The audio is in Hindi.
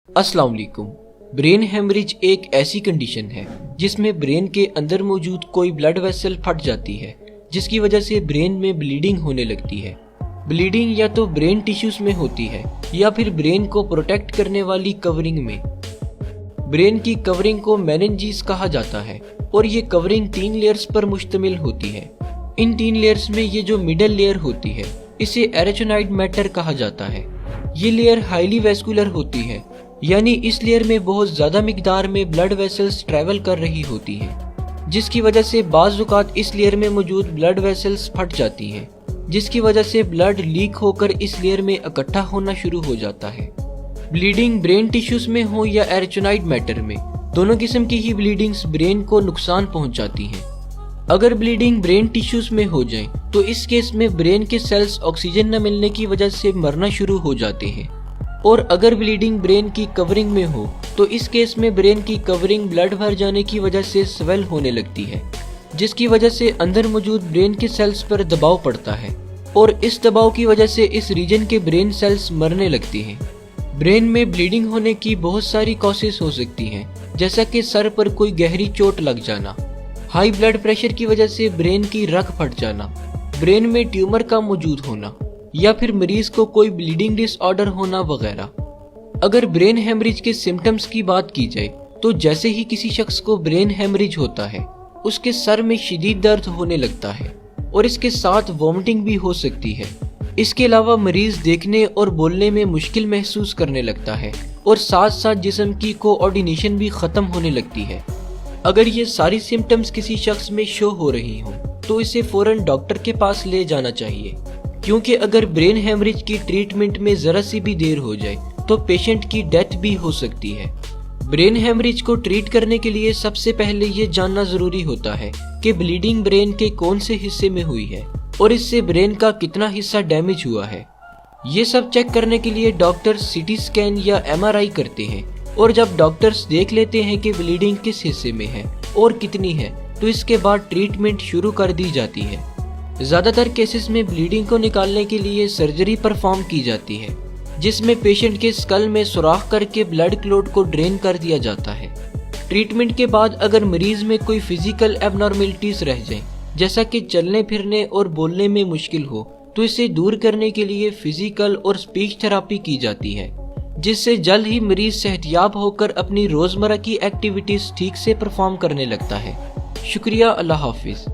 अस्सलाम वालेकुम। ब्रेन हेमरेज एक ऐसी कंडीशन है जिसमें ब्रेन के अंदर मौजूद कोई ब्लड वेसल फट जाती है, जिसकी वजह से ब्रेन में ब्लीडिंग होने लगती है। ब्लीडिंग या तो ब्रेन टिश्यूज में होती है या फिर ब्रेन को प्रोटेक्ट करने वाली कवरिंग में। ब्रेन की कवरिंग को मेनिंजेस कहा जाता है और ये कवरिंग 3 लेयर्स पर मुश्तमिल होती है। इन 3 लेयर्स में ये जो मिडल लेयर होती है इसे एरेचिनॉइड मैटर कहा जाता है। ये लेयर हाईली वैस्कुलर होती है, यानी इस लेयर में बहुत ज्यादा मिकदार में ब्लड वेसल्स ट्रैवल कर रही होती हैं, जिसकी वजह से बाज़ औक़ात इस लेयर में मौजूद ब्लड वेसल्स फट जाती हैं, जिसकी वजह से ब्लड लीक होकर इस लेयर में इकट्ठा होना शुरू हो जाता है। ब्लीडिंग ब्रेन टिश्यूज में हो या एरेचिनॉइड मैटर में, दोनों किस्म की ही ब्लीडिंग्स ब्रेन को नुकसान पहुंचाती हैं। अगर ब्लीडिंग ब्रेन टिश्यूज में हो जाए तो इस केस में ब्रेन के सेल्स ऑक्सीजन न मिलने की वजह से मरना शुरू हो जाते हैं। और अगर ब्लीडिंग ब्रेन की कवरिंग में हो तो इस केस में ब्रेन की कवरिंग ब्लड भर जाने की वजह से स्वेल होने लगती है, जिसकी वजह से अंदर मौजूद ब्रेन के सेल्स पर दबाव पड़ता है और इस दबाव की वजह से इस रीजन के ब्रेन सेल्स मरने लगती हैं। ब्रेन में ब्लीडिंग होने की बहुत सारी कॉसेस हो सकती हैं, जैसा कि सर पर कोई गहरी चोट लग जाना, हाई ब्लड प्रेशर की वजह से ब्रेन की रग फट जाना, ब्रेन में ट्यूमर का मौजूद होना या फिर मरीज को कोई ब्लीडिंग डिसऑर्डर होना वगैरह। अगर ब्रेन हेमरेज के सिम्टम्स की बात की जाए तो जैसे ही किसी शख्स को ब्रेन हेमरेज होता है उसके सर में शदीद दर्द होने लगता है और इसके साथ वॉमिटिंग भी हो सकती है। इसके अलावा मरीज देखने और बोलने में मुश्किल महसूस करने लगता है और साथ साथ जिस्म की कोऑर्डिनेशन भी खत्म होने लगती है। अगर ये सारी सिम्टम्स किसी शख्स में शो हो रही हों तो इसे फौरन डॉक्टर के पास ले जाना चाहिए, क्योंकि अगर ब्रेन हेमरेज की ट्रीटमेंट में जरा सी भी देर हो जाए तो पेशेंट की डेथ भी हो सकती है। ब्रेन हेमरेज को ट्रीट करने के लिए सबसे पहले ये जानना जरूरी होता है कि ब्लीडिंग ब्रेन के कौन से हिस्से में हुई है और इससे ब्रेन का कितना हिस्सा डैमेज हुआ है। ये सब चेक करने के लिए डॉक्टर सीटी स्कैन या MRI करते हैं और जब डॉक्टर्स देख लेते हैं कि ब्लीडिंग किस हिस्से में है और कितनी है तो इसके बाद ट्रीटमेंट शुरू कर दी जाती है। ज्यादातर केसेस में ब्लीडिंग को निकालने के लिए सर्जरी परफॉर्म की जाती है, जिसमें पेशेंट के स्कल में सुराख करके ब्लड क्लॉट को ड्रेन कर दिया जाता है। ट्रीटमेंट के बाद अगर मरीज में कोई फिजिकल एबनॉर्मेलिटीज रह जाए, जैसा कि चलने फिरने और बोलने में मुश्किल हो, तो इसे दूर करने के लिए फिजिकल और स्पीच थेरापी की जाती है, जिससे जल्द ही मरीज सेहतयाब होकर अपनी रोजमर्रा की एक्टिविटीज ठीक से परफॉर्म करने लगता है। शुक्रिया। अल्लाह हाफिज।